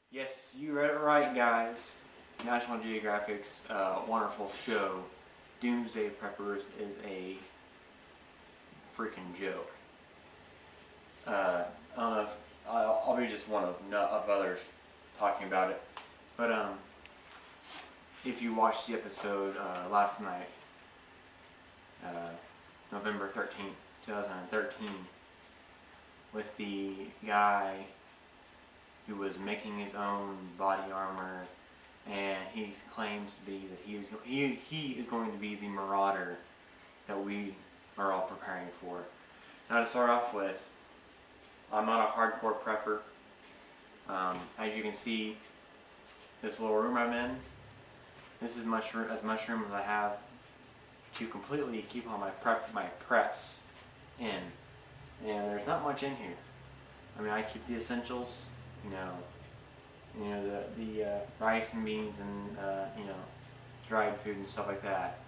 Yes, you read it right, guys. National Geographic's wonderful show, Doomsday Preppers, is a freaking joke. I don't know if I'll be just one of others talking about it, but if you watched the episode last night, November 13th, 2013, with the guy who was making his own body armor, and he claims to be that he is going to be the marauder that we are all preparing for. Now, to start off with, I'm not a hardcore prepper. As you can see, this little room I'm in, this is as much room as I have to completely keep all my preps in, and there's not much in here. I mean, I keep the essentials, the rice and beans and dried food and stuff like that.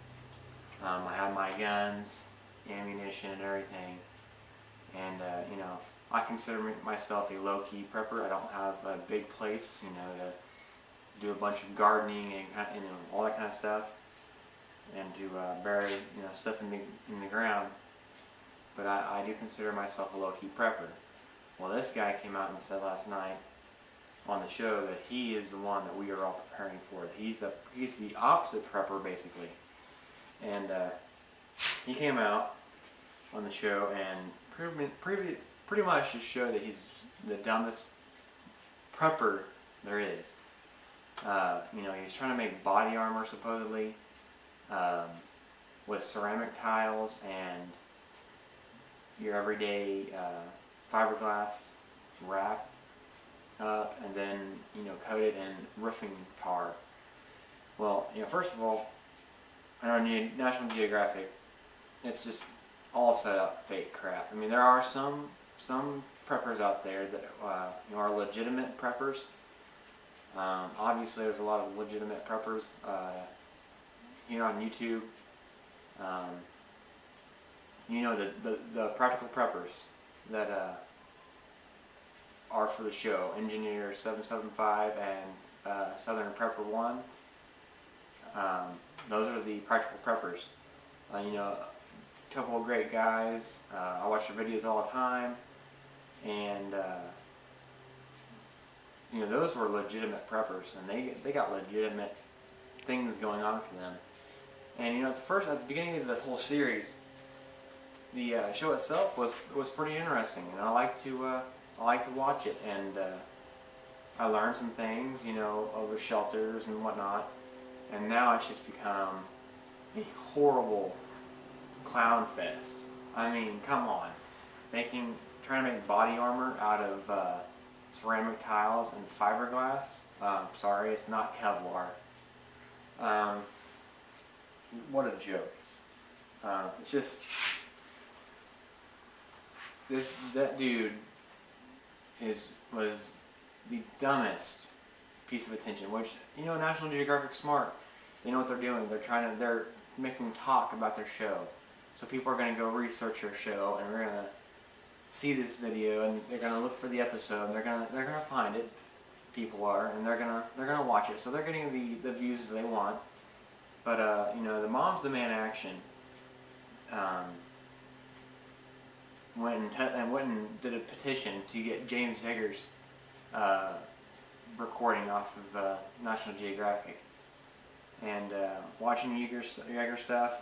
I have my guns, ammunition, and everything, and I consider myself a low-key prepper. I don't have a big place, to do a bunch of gardening and all that kind of stuff, and to bury stuff in the ground. But I do consider myself a low-key prepper. Well, this guy came out and said last night on the show that he is the one that we are all preparing for. He's the opposite prepper, basically. And he came out on the show and pretty much just showed that he's the dumbest prepper there is. He's trying to make body armor, supposedly, with ceramic tiles and your everyday fiberglass wrapped up and then coated in roofing tar. Well, first of all, on National Geographic, it's just all set up fake crap. I mean, there are some preppers out there that are legitimate preppers. Obviously, there's a lot of legitimate preppers on YouTube. The practical preppers that are for the show, Engineer 775 and Southern Prepper 1. Those are the practical preppers. A couple of great guys. I watch their videos all the time, and those were legitimate preppers, and they got legitimate things going on for them. And at the beginning of the whole series, the show itself was pretty interesting, and I like to watch it, and I learned some things, over shelters and whatnot. And now it's just become a horrible clown fest. I mean, come on, trying to make body armor out of ceramic tiles and fiberglass. Sorry, it's not Kevlar. What a joke! It's just that dude was the dumbest piece of attention. Which National Geographic's smart. They know what they're doing. They're making talk about their show. So people are going to go research their show, and we're going to see this video, and they're going to look for the episode, and they're going to find it. People are, and they're going to watch it. So they're getting the views they want. But the Moms Demand Action went and did a petition to get James Yeager's recording off of National Geographic. And watching Yeager stuff,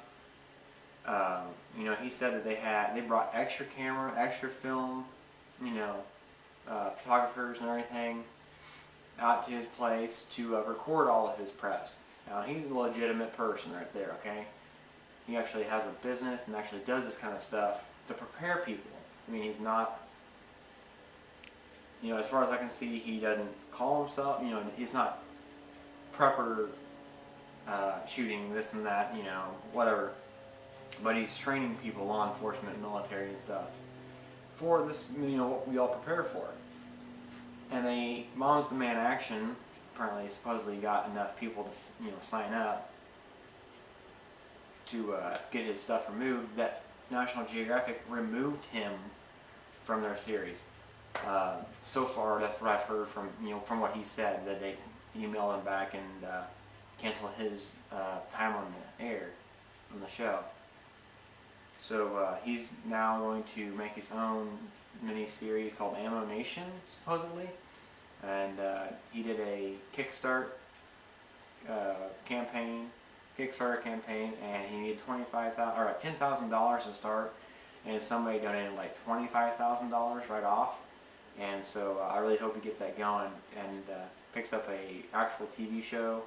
he said that they brought extra camera, extra film, photographers and everything out to his place to record all of his preps. Now, he's a legitimate person right there, okay? He actually has a business and actually does this kind of stuff to prepare people. I mean, he's not, as far as I can see, he doesn't call himself, he's not prepper shooting this and that, whatever. But he's training people, law enforcement, military and stuff, for this, what we all prepare for. And the Moms Demand Action apparently supposedly got enough people to sign up to get his stuff removed that National Geographic removed him from their series. So far, that's what I've heard from from what he said, that they emailed him back and canceled his time on the air on the show. So he's now going to make his own mini-series called Ammo Nation, supposedly, and he did a Kickstarter campaign, and he needed $10,000 to start, and somebody donated like $25,000 right off, and so I really hope he gets that going and picks up a actual TV show,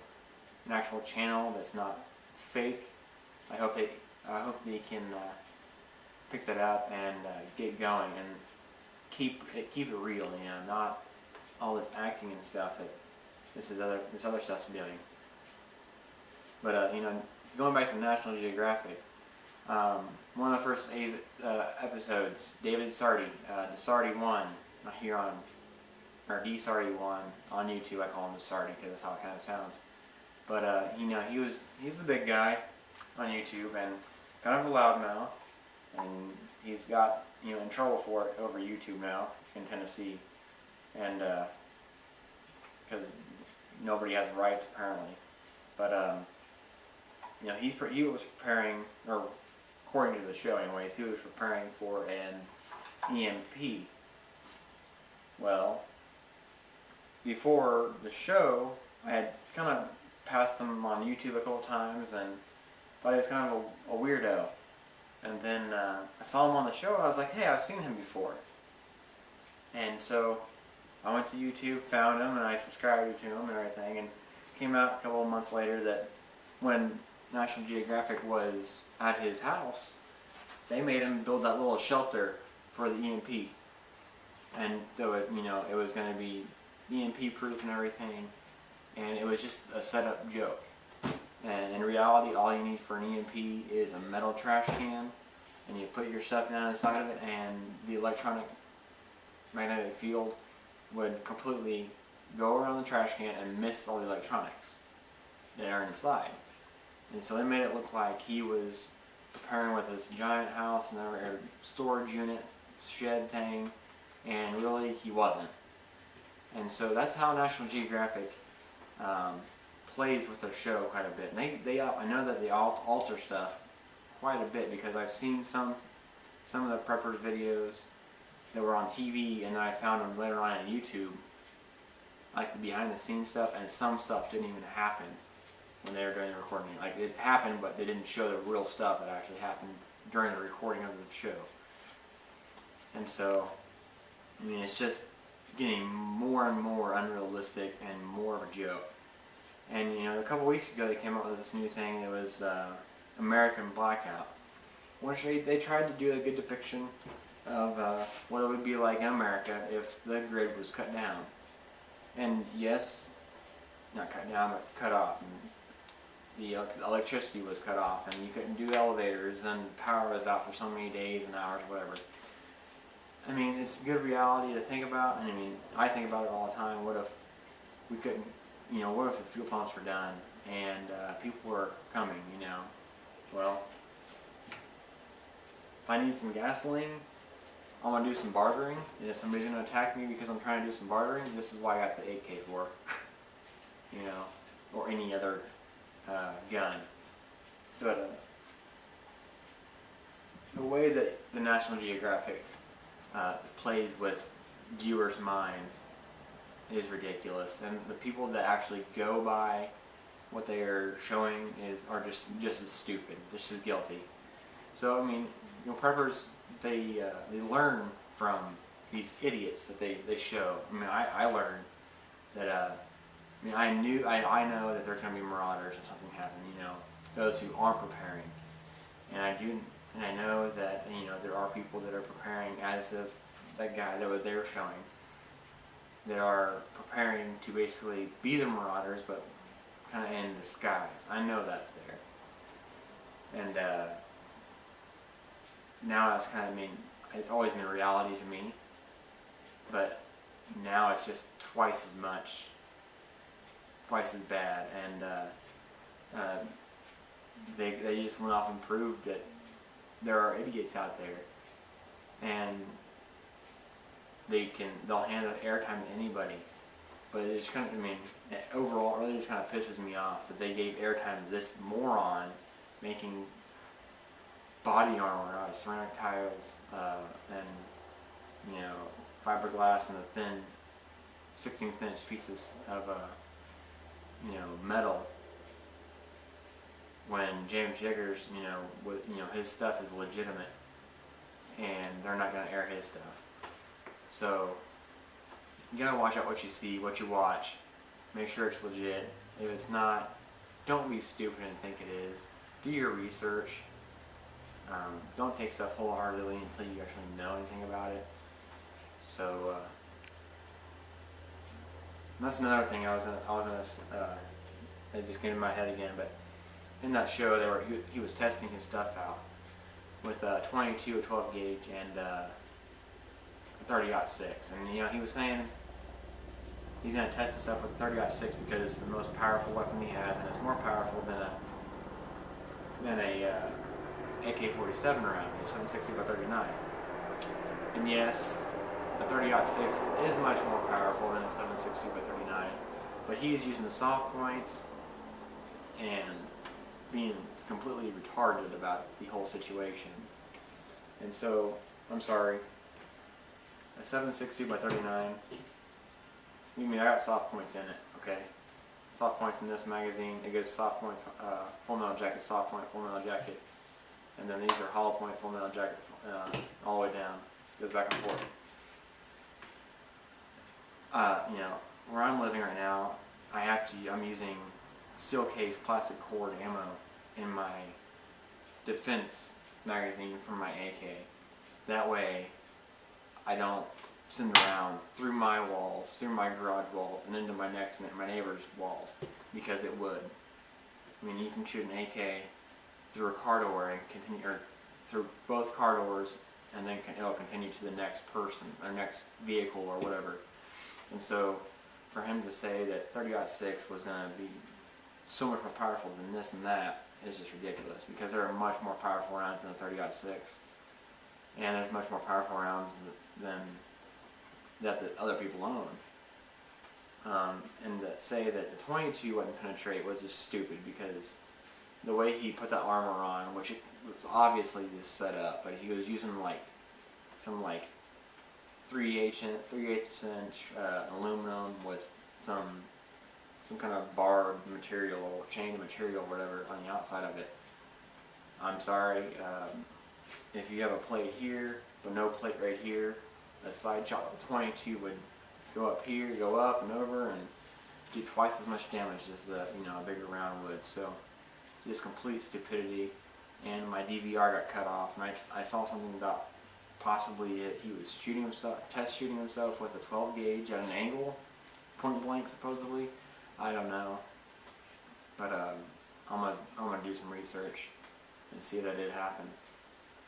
an actual channel that's not fake. I hope they can pick that up and get going and keep it real, not all this acting and stuff that this other stuff's doing. But going back to National Geographic, one of the first episodes, David Sardi, DeSardi1, here on, or DSardi1 on YouTube. I call him DeSardi because that's how it kind of sounds. But he's the big guy on YouTube and kind of a loudmouth, and he's got in trouble for it over YouTube now in Tennessee, and because nobody has rights apparently. But he was preparing, or according to the show anyways, he was preparing for an EMP. Well, before the show, I had kind of passed him on YouTube a couple times and thought he was kind of a weirdo. And then I saw him on the show and I was like, hey, I've seen him before. And so I went to YouTube, found him, and I subscribed to him and everything, and came out a couple of months later that when National Geographic was at his house, they made him build that little shelter for the EMP. And so it was going to be EMP proof and everything, and it was just a setup joke. And in reality, all you need for an EMP is a metal trash can, and you put your stuff down inside of it, and the electronic magnetic field would completely go around the trash can and miss all the electronics that are inside. And so they made it look like he was preparing with this giant house and a storage unit, shed thing, and really he wasn't. And so that's how National Geographic plays with their show quite a bit. And I know that they alter stuff quite a bit, because I've seen some of the preppers videos that were on TV, and then I found them later on YouTube, like the behind the scenes stuff, and some stuff didn't even happen when they were doing the recording. Like, it happened, but they didn't show the real stuff that actually happened during the recording of the show. And so, it's just getting more and more unrealistic and more of a joke. And a couple weeks ago they came up with this new thing that was American Blackout, which they tried to do a good depiction of what it would be like in America if the grid was cut down. And yes, not cut down, but cut off. And the electricity was cut off, and you couldn't do elevators, and power was out for so many days and hours, whatever. It's a good reality to think about, and I think about it all the time. What if we couldn't, what if the fuel pumps were done and people were coming, Well, if I need some gasoline, I'm going to do some bartering, and if somebody's going to attack me because I'm trying to do some bartering, this is why I got the AK for, or any other gun. But the way that the National Geographic plays with viewers' minds is ridiculous, and the people that actually go by what they are showing are just as stupid, just as guilty. So preppers, they learn from these idiots that they show. I learned that I know that there's going to be marauders if something happens. Those who aren't preparing, and I know that there are people that are preparing as if that guy that they were showing, that are preparing to basically be the marauders, but kind of in disguise. I know that's there, and now that's kind of it's always been a reality to me, but now it's just twice as bad, and they just went off and proved that there are idiots out there, and they'll hand the airtime to anybody. But it's kind of, I mean, overall, it really just kind of pisses me off that they gave airtime to this moron making body armor out of ceramic tiles and, you know, fiberglass and the thin 16th inch pieces of, you know, metal. When James Jagger's, his stuff is legitimate, and they're not going to air his stuff. So you gotta watch out what you see, what you watch. Make sure it's legit. If it's not, don't be stupid and think it is. Do your research. Don't take stuff wholeheartedly until you actually know anything about it. So that's another thing it just came in my head again. But in that show, he was testing his stuff out with a 22 or 12 gauge and a 30-06, and you know, he was saying he's going to test this up with 30-06 because it's the most powerful weapon he has, and it's more powerful than a AK-47 round, a 7.60 by 39. And yes, the 30-06 is much more powerful than a 7.60 by 39, but he's using the soft points and being completely retarded about the whole situation. And so, I'm sorry, a 7.62 by 39, I got soft points in it, okay? Soft points in this magazine, it goes soft points, full metal jacket, soft point, full metal jacket, and then these are hollow point, full metal jacket, all the way down, goes back and forth. You know, where I'm living right now, I'm using steel case plastic cord ammo in my defense magazine for my AK. That way, I don't send around through my walls, through my garage walls, and into my neighbor's walls, because it would. I mean, you can shoot an AK through a car door and continue, or through both car doors, and then it'll continue to the next person or next vehicle or whatever. And so, for him to say that 30-06 was going to be so much more powerful than this and that is just ridiculous, because there are much more powerful rounds than the 30-06, and there's much more powerful rounds than that the other people own. And to say that the 22 wouldn't penetrate was just stupid, because the way he put that armor on, which it was obviously just set up, but he was using some 3/8 inch aluminum with some kind of barred material or chain material, whatever, on the outside of it. I'm sorry, if you have a plate here but no plate right here, a side shot of 22 would go up here, go up and over, and do twice as much damage as a bigger round would. So just complete stupidity. And my DVR got cut off, and I saw something about possibly he was test shooting himself with a 12 gauge at an angle, point blank supposedly. I don't know, but I'm gonna do some research and see if that did happen.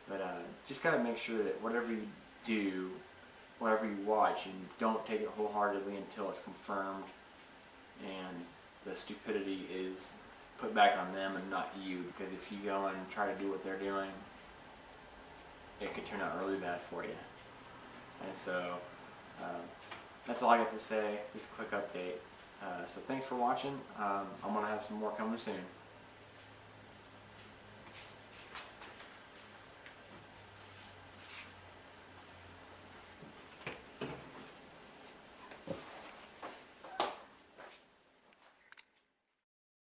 But just gotta make sure that whatever you do, whatever you watch, you don't take it wholeheartedly until it's confirmed and the stupidity is put back on them and not you. Because if you go and try to do what they're doing, it could turn out really bad for you. And so that's all I got to say. Just a quick update. So thanks for watching. I'm going to have some more coming soon.